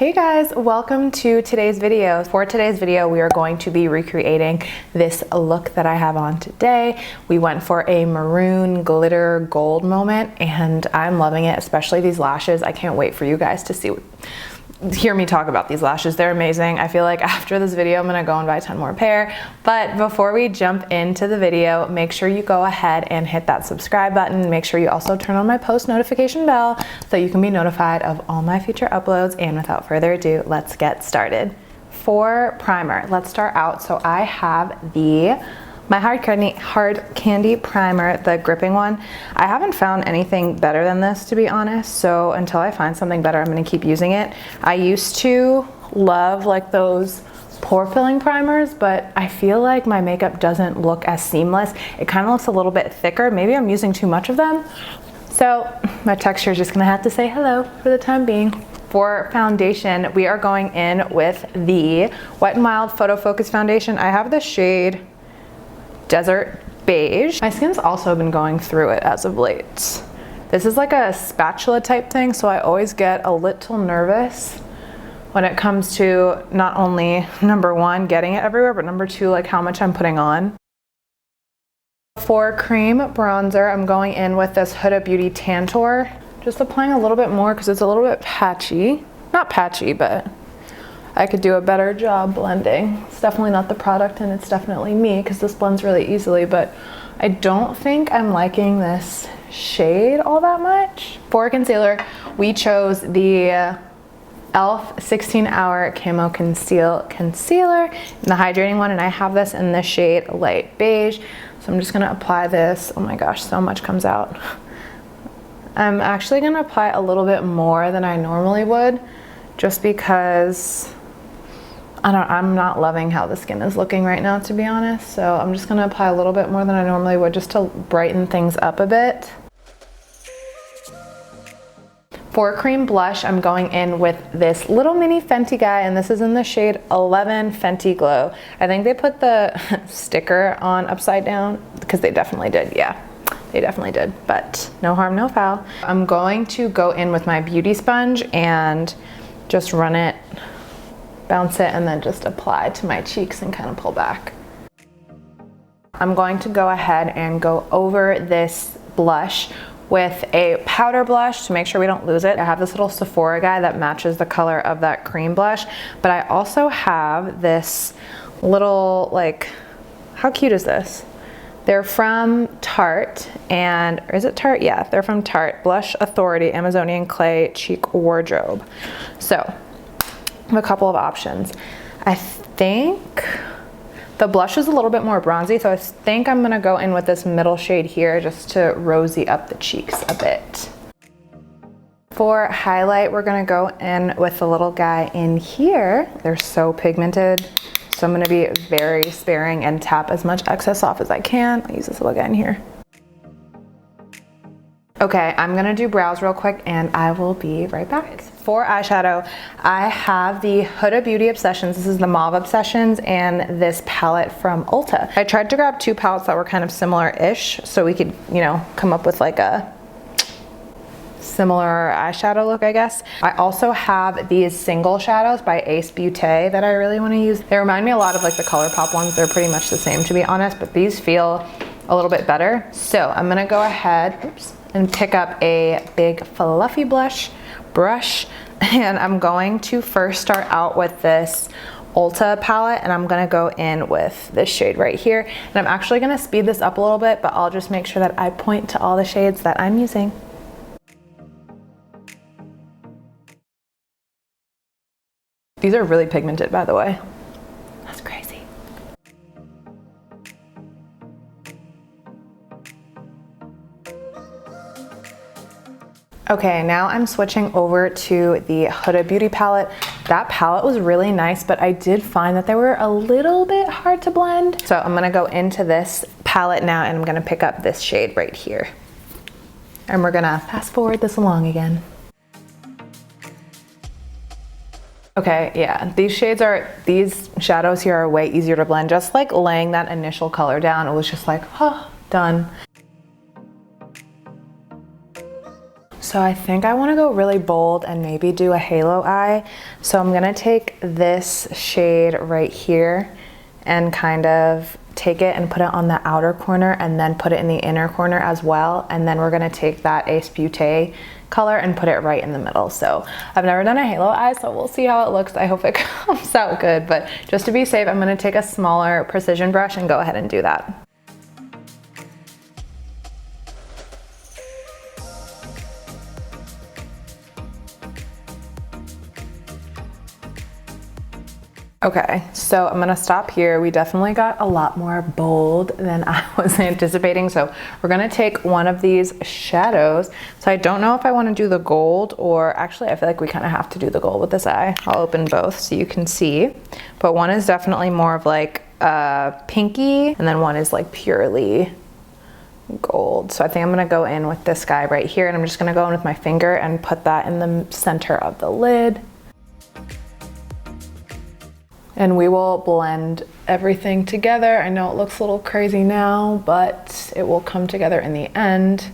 Hey guys, welcome to today's video. For today's video, we are going to be recreating this look that I have on today. We went for a maroon glitter gold moment and I'm loving it, especially these lashes. I can't wait for you guys to hear me talk about these lashes. They're amazing. I feel like after this video, I'm gonna go and buy 10 more pair. But before we jump into the video, make sure you go ahead and hit that subscribe button. Make sure you also turn on my post notification bell so you can be notified of all my future uploads. And without further ado, let's get started. For primer, let's start out. So I have my hard candy primer, the gripping one. I haven't found anything better than this, to be honest, so until I find something better, I'm gonna keep using it. I used to love like those pore filling primers, but I feel like my makeup doesn't look as seamless. It kind of looks a little bit thicker. Maybe I'm using too much of them. So my texture is just gonna have to say hello for the time being. For foundation, we are going in with the Wet n Wild Photo Focus Foundation. I have the shade Desert Beige. My skin's also been going through it as of late. This is like a spatula type thing, so I always get a little nervous when it comes to not only number one, getting it everywhere, but number two, like how much I'm putting on. For cream bronzer, I'm going in with this Huda Beauty Tantour. Just applying a little bit more because it's a little bit patchy. Not patchy, but I could do a better job blending. It's definitely not the product and it's definitely me because this blends really easily, but I don't think I'm liking this shade all that much. For concealer, we chose the e.l.f. 16-Hour Camo Conceal Concealer, the hydrating one, and I have this in the shade Light Beige. So I'm just gonna apply this. Oh my gosh, so much comes out. I'm actually gonna apply a little bit more than I normally would, just because I'm not loving how the skin is looking right now, to be honest. So I'm just gonna apply a little bit more than I normally would just to brighten things up a bit. For cream blush, I'm going in with this little mini Fenty guy, and this is in the shade 11 Fenty Glow. I think they put the sticker on upside down because they definitely did, yeah. They definitely did, but no harm, no foul. I'm going to go in with my beauty sponge and just run it, bounce it, and then just apply to my cheeks and kind of pull back. I'm going to go ahead and go over this blush with a powder blush to make sure we don't lose it. I have this little Sephora guy that matches the color of that cream blush, but I also have this little, like, how cute is this? They're from Tarte, and, or is it Tarte? Yeah, they're from Tarte. Blush Authority Amazonian Clay Cheek Wardrobe. So, I have a couple of options. I think the blush is a little bit more bronzy, so I think I'm gonna go in with this middle shade here just to rosy up the cheeks a bit. For highlight, we're gonna go in with the little guy in here. They're so pigmented. So I'm gonna be very sparing and tap as much excess off as I can. I'll use this little guy in here. Okay, I'm gonna do brows real quick and I will be right back. For eyeshadow, I have the Huda Beauty Obsessions. This is the Mauve Obsessions and this palette from Ulta. I tried to grab two palettes that were kind of similar-ish so we could, you know, come up with like a similar eyeshadow look, I guess. I also have these single shadows by Ace Beauté that I really want to use. They remind me a lot of like the ColourPop ones. They're pretty much the same, to be honest, but these feel a little bit better. So I'm gonna go ahead, and pick up a big fluffy brush, and I'm going to first start out with this Ulta palette, and I'm gonna go in with this shade right here. And I'm actually gonna speed this up a little bit, but I'll just make sure that I point to all the shades that I'm using. These are really pigmented, by the way. That's crazy. Okay, now I'm switching over to the Huda Beauty palette. That palette was really nice, but I did find that they were a little bit hard to blend. So I'm gonna go into this palette now and I'm gonna pick up this shade right here. And we're gonna fast forward this along again. Okay, yeah, these shadows here are way easier to blend. Just like laying that initial color down, it was just like, oh, done. So I think I want to go really bold and maybe do a halo eye. So I'm gonna take this shade right here and kind of take it and put it on the outer corner and then put it in the inner corner as well. And then we're gonna take that Ace Beauté color and put it right in the middle. So I've never done a halo eye, so we'll see how it looks. I hope it comes out good, but just to be safe, I'm gonna take a smaller precision brush and go ahead and do that. Okay, so I'm gonna stop here. We definitely got a lot more bold than I was anticipating. So we're gonna take one of these shadows. So I don't know if I wanna do the gold, or actually I feel like we kinda have to do the gold with this eye. I'll open both so you can see. But one is definitely more of like pinky, and then one is like purely gold. So I think I'm gonna go in with this guy right here, and I'm just gonna go in with my finger and put that in the center of the lid. And we will blend everything together. I know it looks a little crazy now, but it will come together in the end.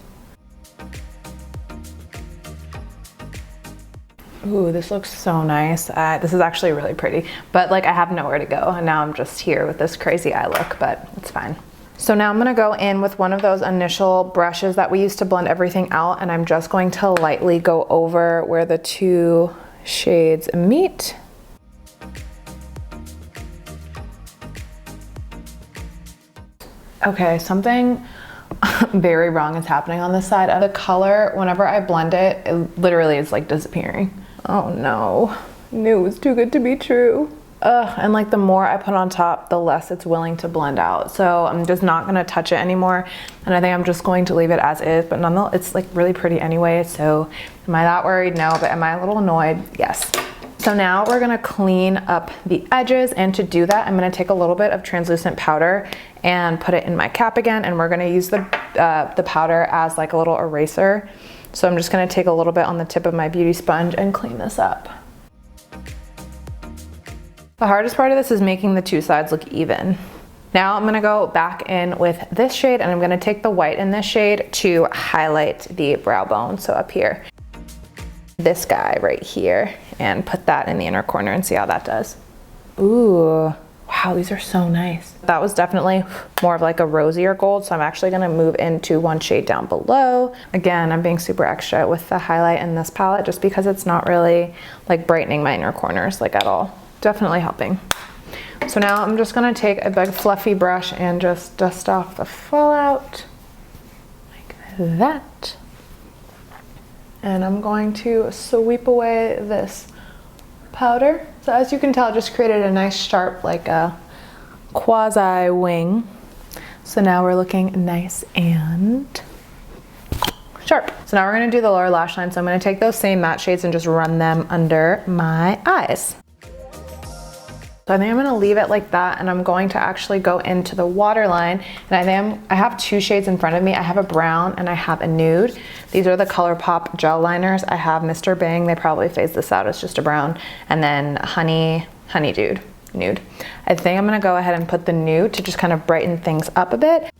Ooh, this looks so nice. This is actually really pretty, but like I have nowhere to go, and now I'm just here with this crazy eye look, but it's fine. So now I'm gonna go in with one of those initial brushes that we use to blend everything out, and I'm just going to lightly go over where the two shades meet. Okay, something very wrong is happening on this side. The color, whenever I blend it, it literally is like disappearing. Oh no, I knew it was too good to be true. And like the more I put on top, the less it's willing to blend out. So I'm just not gonna touch it anymore. And I think I'm just going to leave it as is, but nonetheless, it's like really pretty anyway. So am I that worried? No, but am I a little annoyed? Yes. So now we're gonna clean up the edges, and to do that, I'm gonna take a little bit of translucent powder and put it in my cap again, and we're gonna use the powder as like a little eraser. So I'm just gonna take a little bit on the tip of my beauty sponge and clean this up. The hardest part of this is making the two sides look even. Now I'm gonna go back in with this shade, and I'm gonna take the white in this shade to highlight the brow bone, so up here. This guy right here, and put that in the inner corner and see how that does. Ooh, wow, these are so nice. That was definitely more of like a rosier gold, so I'm actually gonna move into one shade down below. Again, I'm being super extra with the highlight in this palette just because it's not really like brightening my inner corners like at all. Definitely helping. So now I'm just gonna take a big fluffy brush and just dust off the fallout like that. And I'm going to sweep away this powder. So as you can tell, I just created a nice sharp, like a quasi wing. So now we're looking nice and sharp. So now we're gonna do the lower lash line. So I'm gonna take those same matte shades and just run them under my eyes. So I think I'm gonna leave it like that, and I'm going to actually go into the waterline. And I have two shades in front of me. I have a brown and I have a nude. These are the ColourPop gel liners. I have Mr. Bang, they probably phased this out, it's just a brown. And then Honey Dude, nude. I think I'm gonna go ahead and put the nude to just kind of brighten things up a bit.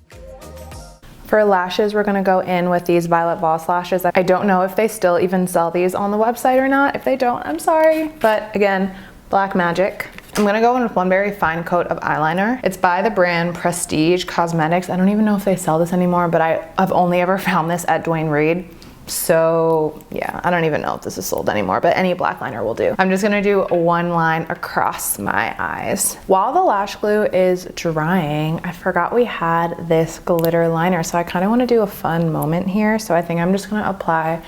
For lashes, we're gonna go in with these Violet Voss lashes. I don't know if they still even sell these on the website or not. If they don't, I'm sorry. But again, black magic. I'm gonna go in with one very fine coat of eyeliner. It's by the brand Prestige Cosmetics. I don't even know if they sell this anymore, but I've only ever found this at Dwayne Reed. So yeah, I don't even know if this is sold anymore, but any black liner will do. I'm just gonna do one line across my eyes. While the lash glue is drying, I forgot we had this glitter liner, so I kind of want to do a fun moment here. So I think I'm just gonna apply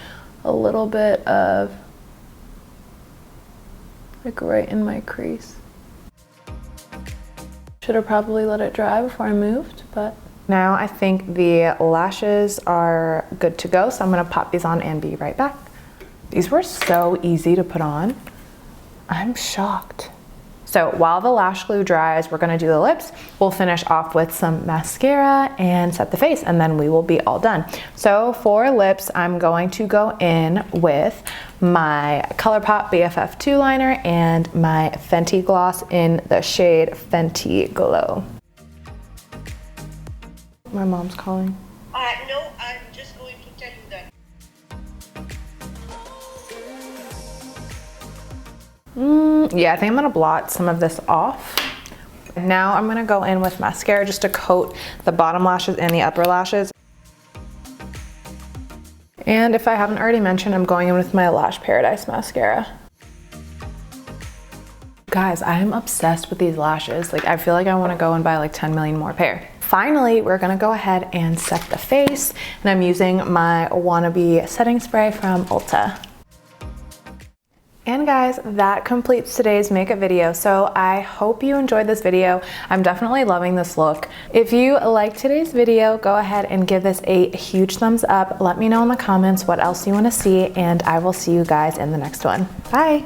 a little bit of like right in my crease. Should have probably let it dry before I moved, but now I think the lashes are good to go, so I'm gonna pop these on and be right back. These were so easy to put on. I'm shocked. So while the lash glue dries, we're gonna do the lips. We'll finish off with some mascara and set the face, and then we will be all done. So for lips, I'm going to go in with my ColourPop BFF2 liner and my Fenty gloss in the shade Fenty Glow. My mom's calling. No, I'm just going to tell you that. Yeah, I think I'm gonna blot some of this off. Now I'm gonna go in with mascara just to coat the bottom lashes and the upper lashes. And if I haven't already mentioned, I'm going in with my Lash Paradise mascara. Guys, I'm obsessed with these lashes. Like, I feel like I wanna go and buy like 10 million more pair. Finally, we're gonna go ahead and set the face, and I'm using my Wannabe setting spray from Ulta. And guys, that completes today's makeup video. So I hope you enjoyed this video. I'm definitely loving this look. If you liked today's video, go ahead and give this a huge thumbs up. Let me know in the comments what else you want to see, and I will see you guys in the next one. Bye.